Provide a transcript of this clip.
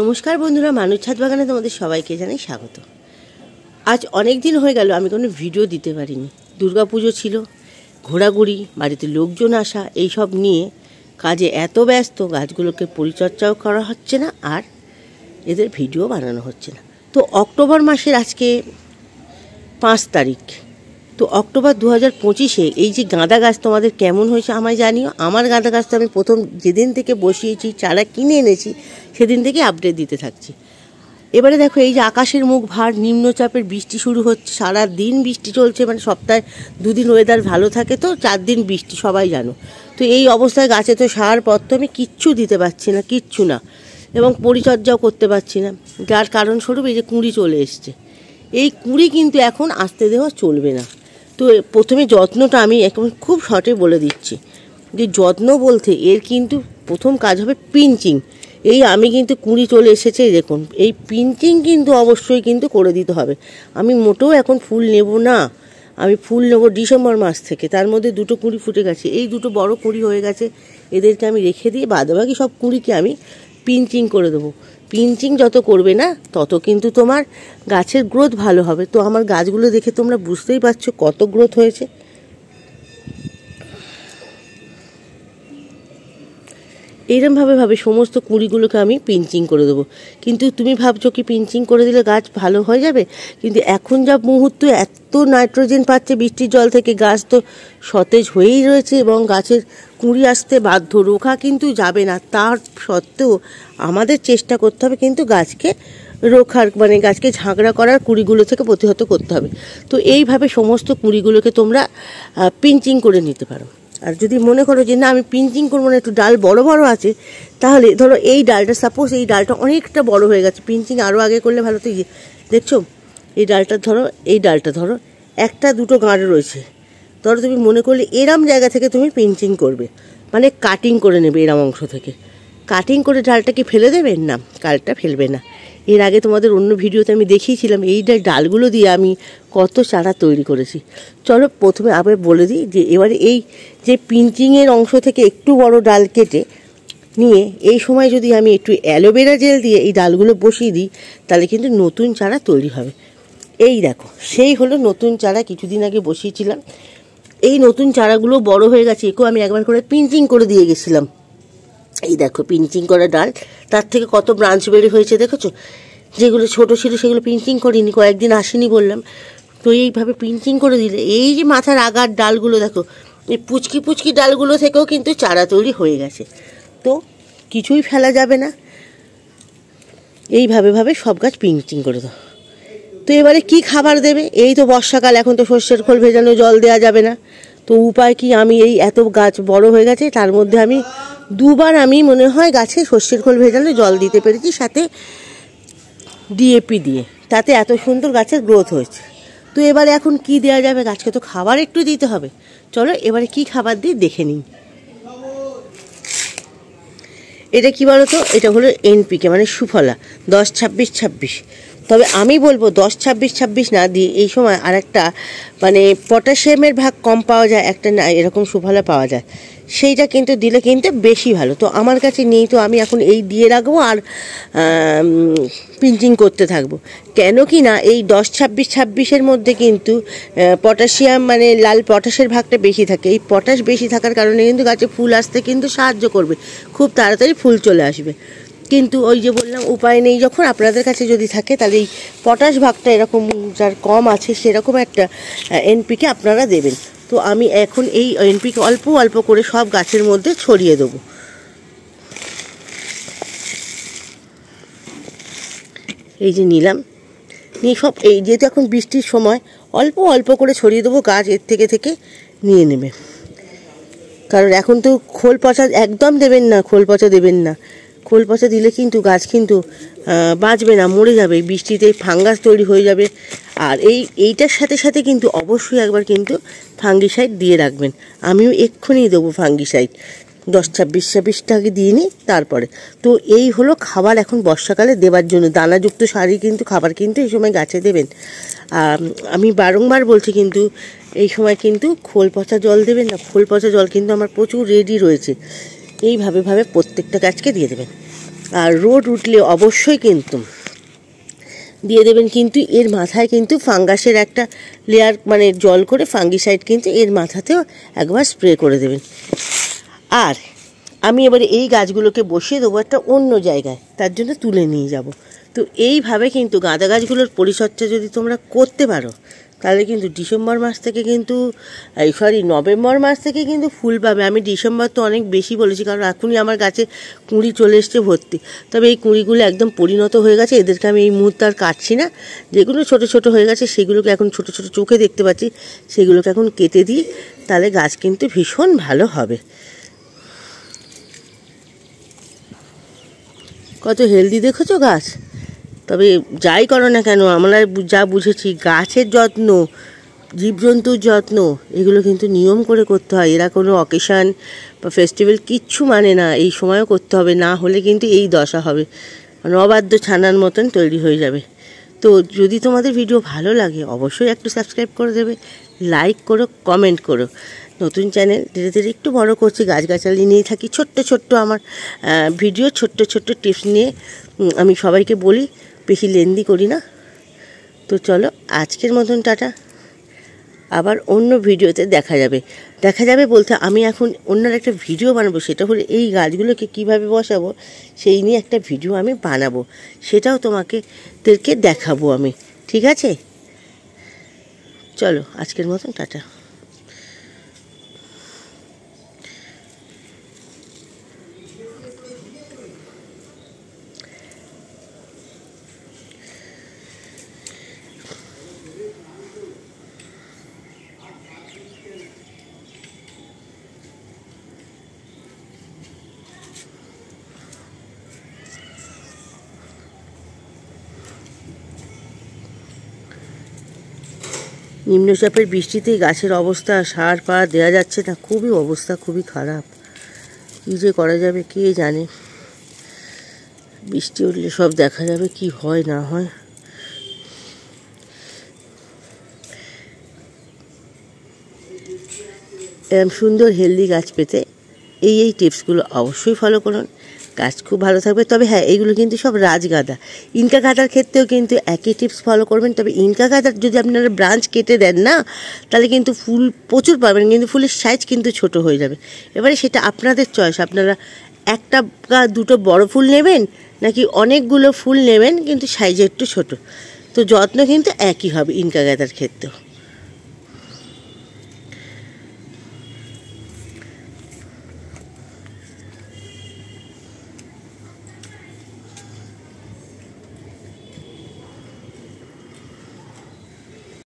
নমস্কার বন্ধুরা, মানুষ ছাদ বাগানে তোমাদের সবাইকে জানাই স্বাগত। আজ অনেক দিন হয়ে গেল আমি কোনো ভিডিও দিতে পারিনি। দুর্গাপুজো ছিল, ঘোরাঘুরি, বাড়িতে লোকজন আসা, এইসব নিয়ে কাজে এত ব্যস্ত, গাছগুলোকে পরিচর্যাও করা হচ্ছে না আর এদের ভিডিও বানানো হচ্ছে না। তো অক্টোবর মাসের আজকে 5 তারিখ, তো অক্টোবর 2025-এ এই যে গাঁদা গাছ তোমাদের কেমন হয়েছে আমায় জানিও। আমার গাঁদা গাছটা আমি প্রথম যেদিন থেকে বসিয়েছি, চারা কিনে এনেছি, সেদিন থেকে আপডেট দিতে থাকছি। এবারে দেখো, এই যে আকাশের মুখ ভার, নিম্নচাপের বৃষ্টি শুরু হচ্ছে, সারা দিন বৃষ্টি চলছে, মানে সপ্তাহে 2 দিন ওয়েদার ভালো থাকে, তো 4 দিন বৃষ্টি, সবাই জানো। তো এই অবস্থায় গাছে তো সার পত্র আমি কিচ্ছু দিতে পারছি না, কিচ্ছু না, এবং পরিচর্যাও করতে পারছি না। যার কারণস্বরূপ এই যে কুঁড়ি চলে এসছে। এই কুঁড়ি কিন্তু এখন আসতে দেওয়া চলবে না। তো প্রথমে যত্নটা আমি এখন খুব শর্টে বলে দিচ্ছি, যে যত্ন বলতে এর কিন্তু প্রথম কাজ হবে পিঞ্চিং। এই আমি কিন্তু কুঁড়ি চলে এসেছে, দেখুন, এই পিঞ্চিং কিন্তু অবশ্যই কিন্তু করে দিতে হবে। আমি মোটেও এখন ফুল নেব না, আমি ফুল নেব ডিসেম্বর মাস থেকে। তার মধ্যে 2টো কুঁড়ি ফুটে গেছে, এই 2টো বড় কুঁড়ি হয়ে গেছে, এদেরকে আমি রেখে দিয়ে বাদবাকি সব কুঁড়িকে আমি পিঞ্চিং করে দেবো। পিঞ্চিং যত করবে না তত কিন্তু তোমার গাছের গ্রোথ ভালো হবে। তো আমার গাছগুলো দেখে তোমরা বুঝতেই পারছো কত গ্রোথ হয়েছে। এইরকমভাবে সমস্ত কুঁড়িগুলোকে আমি পিঞ্চিং করে দেবো। কিন্তু তুমি ভাবছো কি পিঞ্চিং করে দিলে গাছ ভালো হয়ে যাবে? কিন্তু এখন যা মুহূর্ত, এত নাইট্রোজেন পাচ্ছে বৃষ্টির জল থেকে, গাছ তো সতেজ হয়েই রয়েছে এবং গাছের কুঁড়ি আসতে বাধ্য, রোখা কিন্তু যাবে না। তার সত্ত্বেও আমাদের চেষ্টা করতে হবে কিন্তু গাছকে রোখার, মানে গাছকে ঝাঁকড়া করার, কুঁড়িগুলো থেকে প্রতিহত করতে হবে। তো এইভাবে সমস্ত কুঁড়িগুলোকে তোমরা পিঞ্চিং করে নিতে পারো। আর যদি মনে করো যে না আমি পিঞ্চিং করবো না, একটু ডাল বড় বড় আছে, তাহলে ধরো এই ডালটা, সাপোজ এই ডালটা অনেকটা বড় হয়ে গেছে, পিঞ্চিং আরও আগে করলে ভালো। তো দেখছো এই ডালটা ধরো, এই ডালটা ধরো 1টা 2টো গাঁড় রয়েছে, ধরো তুমি মনে করলে এরম জায়গা থেকে তুমি পিঞ্চিং করবে, মানে কাটিং করে নেবে এরম অংশ থেকে। কাটিং করে ডালটাকে ফেলে দেবেন না, কালটা ফেলবে না। এর আগে তোমাদের অন্য ভিডিওতে আমি দেখিয়েছিলাম এই ডালগুলো দিয়ে আমি কত চারা তৈরি করেছি। চলো প্রথমে আবার বলে দিই যে এবারে এই যে পিঞ্চিংয়ের অংশ থেকে একটু বড় ডাল কেটে নিয়ে এই সময় যদি আমি একটু অ্যালোভেরা জেল দিয়ে এই ডালগুলো বসিয়ে দিই, তাহলে কিন্তু নতুন চারা তৈরি হবে। এই দেখো, সেই হলো নতুন চারা, কিছুদিন আগে বসিয়েছিলাম। এই নতুন চারাগুলো বড় হয়ে গেছে, একেও আমি একবার করে পিঞ্চিং করে দিয়ে গেছিলাম। এই দেখো পিঞ্চিং করা ডাল, তার থেকে কত ব্রাঞ্চ বের হয়েছে দেখেছো। যেগুলো ছোট ছিল সেগুলো পিঞ্চিং করিনি, কয়েকদিন আসেনি বললাম। তো এইভাবে পিঞ্চিং করে দিলে এই যে মাথার আগার ডালগুলো দেখো, এই পুচকি পুচকি ডালগুলো থেকেও কিন্তু চারা তৈরি হয়ে গেছে। তো কিছুই ফেলা যাবে না, এইভাবে সব গাছ পিঞ্চিং করে দাও। তো এবারে কি খাবার দেবে? এই তো বর্ষাকাল, এখন তো সর্ষের খোল ভেজানো জল দেওয়া যাবে না। তো উপায় কি, আমি এই এত গাছ বড় হয়ে গেছে, তার মধ্যে আমি 2বার আমি মনে হয় গাছে সর্ষের খোল ভেজানো জল দিতে পেরেছি, সাথে ডিএপি দিয়ে, তাতে এত সুন্দর গাছের গ্রোথ হয়েছে। তো এবারে এখন কি দেওয়া যাবে? গাছকে তো খাবার একটু দিতে হবে। চলো এবারে কি খাবার দিই দেখে নিই। এটা কি বলো তো, এটা হলো এনপিকে, মানে সুফলা 10-26-26। তবে আমি বলবো 10-26-26 না দিয়ে এই সময় আর একটা, মানে পটাশিয়ামের ভাগ কম পাওয়া যায় একটা, না এরকম সুফলা পাওয়া যায়, সেইটা কিন্তু দিলে কিন্তু বেশি ভালো। তো আমার কাছে নেই, তো আমি এখন এই দিয়ে রাখবো আর পিঞ্চিং করতে থাকবো। কেন কি না এই 10-26-26-এর মধ্যে কিন্তু পটাশিয়াম, মানে লাল পটাশের ভাগটা বেশি থাকে। এই পটাশ বেশি থাকার কারণে কিন্তু গাছে ফুল আসতে কিন্তু সাহায্য করবে, খুব তাড়াতাড়ি ফুল চলে আসবে। কিন্তু ওই যে বললাম উপায় নেই যখন, আপনাদের কাছে যদি থাকে তাহলে এই পটাশ ভাগটা এরকম যার কম আছে সেরকম একটা এনপিকে আপনারা দেবেন। তো আমি এখন এই এনপিকে অল্প অল্প করে সব গাছের মধ্যে ছড়িয়ে দেবো। এই যে নিলাম, নিয়ে সব, এই যেহেতু এখন বৃষ্টির সময়, অল্প অল্প করে ছড়িয়ে দেবো, গাছ এর থেকে নিয়ে নেবে। কারণ এখন তো খোল পচা একদম দেবেন না, খোল পচা দেবেন না। খোল পচা দিলে কিন্তু গাছ কিন্তু বাঁচবে না, মরে যাবে। বৃষ্টিতে ফাঙ্গাস তৈরি হয়ে যাবে। আর এইটার সাথে কিন্তু অবশ্যই একবার কিন্তু ফাঙ্গিসাইড দিয়ে রাখবেন। আমিও এক্ষুনি দেবো ফাঙ্গিসাইড, 10-26-26টাকে দিয়ে নিই তারপরে। তো এই হলো খাবার এখন বর্ষাকালে দেওয়ার জন্য, দানাযুক্ত সারই কিন্তু খাবার কিন্তু এই সময় গাছে দেবেন। আমি বারংবার বলছি কিন্তু এই সময় কিন্তু খোল পচা জল দেবেন না। খোল পচা জল কিন্তু আমার প্রচুর রেডি রয়েছে। এইভাবে প্রত্যেকটা গাছকে দিয়ে দেবেন। আর রোদ উঠলে অবশ্যই কিন্তু দিয়ে দেবেন কিন্তু এর মাথায় কিন্তু ফাঙ্গাসের একটা লেয়ার, মানে জল করে ফাঙ্গিসাইড কিন্তু এর মাথাতেও একবার স্প্রে করে দেবেন। আর আমি এবারে এই গাছগুলোকে বসিয়ে দেবো একটা অন্য জায়গায়, তার জন্য তুলে নিয়ে যাব। তো এইভাবে কিন্তু গাঁদা গাছগুলোর পরিচর্যা যদি তোমরা করতে পারো, তাহলে কিন্তু ডিসেম্বর মাস থেকে কিন্তু নভেম্বর মাস থেকে কিন্তু ফুল পাবে। আমি ডিসেম্বর তো অনেক বেশি বলেছি, কারণ এখনই আমার গাছে কুঁড়ি চলে এসছে ভর্তি। তবে এই কুঁড়িগুলো একদম পরিণত হয়ে গেছে, এদেরকে আমি এই মুহূর্তে আর কাটছি না। যেগুলো ছোট ছোট হয়ে গেছে সেগুলোকে এখন ছোট ছোট চোখে দেখতে পাচ্ছি, সেগুলোকে এখন কেটে দিই, তাহলে গাছ কিন্তু ভীষণ ভালো হবে। কত হেলদি দেখেছো গাছ। তবে যাই করো না কেন, আমরা যা বুঝেছি গাছের যত্ন, জীবজন্তুর যত্ন, এগুলো কিন্তু নিয়ম করে করতে হয়। এরা কোনো অকেশান বা ফেস্টিভ্যাল কিচ্ছু মানে না, এই সময়ও করতে হবে, না হলে কিন্তু এই দশা হবে, মানে অবাধ্য ছানার মতন তৈরি হয়ে যাবে। তো যদি তোমাদের ভিডিও ভালো লাগে অবশ্যই একটু সাবস্ক্রাইব করে দেবে, লাইক করো, কমেন্ট করো। নতুন চ্যানেল, ধীরে ধীরে একটু বড় করছি, গাছগাছালি নিয়ে থাকি, ছোট্ট ছোট্ট আমার ভিডিও, ছোট্ট ছোট্ট টিপস নিয়ে আমি সবাইকে বলি, বেশি লেন্দি করি না। তো চলো আজকের মতন টাটা, আবার অন্য ভিডিওতে দেখা যাবে বলতে আমি এখন অন্য একটা ভিডিও বানাবো, সেটা হলো এই গাছগুলোকে কিভাবে বসাবো সেই নিয়ে একটা ভিডিও আমি বানাবো, সেটাও তোমাদেরকে দেখাবো আমি, ঠিক আছে? চলো আজকের মতন টাটা। নিম্নচাপের বৃষ্টিতে গাছের অবস্থা, সার পার দেওয়া যাচ্ছে না, খুবই অবস্থা খুবই খারাপ। কী যে করা যাবে কে জানে, বৃষ্টি উঠলে সব দেখা যাবে কি হয় না হয়। এরকম সুন্দর হেলদি গাছ পেতে এই টিপসগুলো অবশ্যই ফলো করুন, গাছ খুব ভালো থাকবে। তবে হ্যাঁ, এইগুলো কিন্তু সব রাজগাঁদা। ইনকা গাঁদার ক্ষেত্রেও কিন্তু একই টিপস ফলো করবেন, তবে ইনকা গাঁদার যদি আপনারা ব্রাঞ্চ কেটে দেন না, তাহলে কিন্তু ফুল প্রচুর পাবেন, কিন্তু ফুলের সাইজ কিন্তু ছোট হয়ে যাবে। এবারে সেটা আপনাদের চয়েস, আপনারা একটা দুটো বড় ফুল নেবেন নাকি অনেকগুলো ফুল নেবেন কিন্তু সাইজে একটু ছোট। তো যত্ন কিন্তু একই হবে ইনকা গাঁদার ক্ষেত্রেও।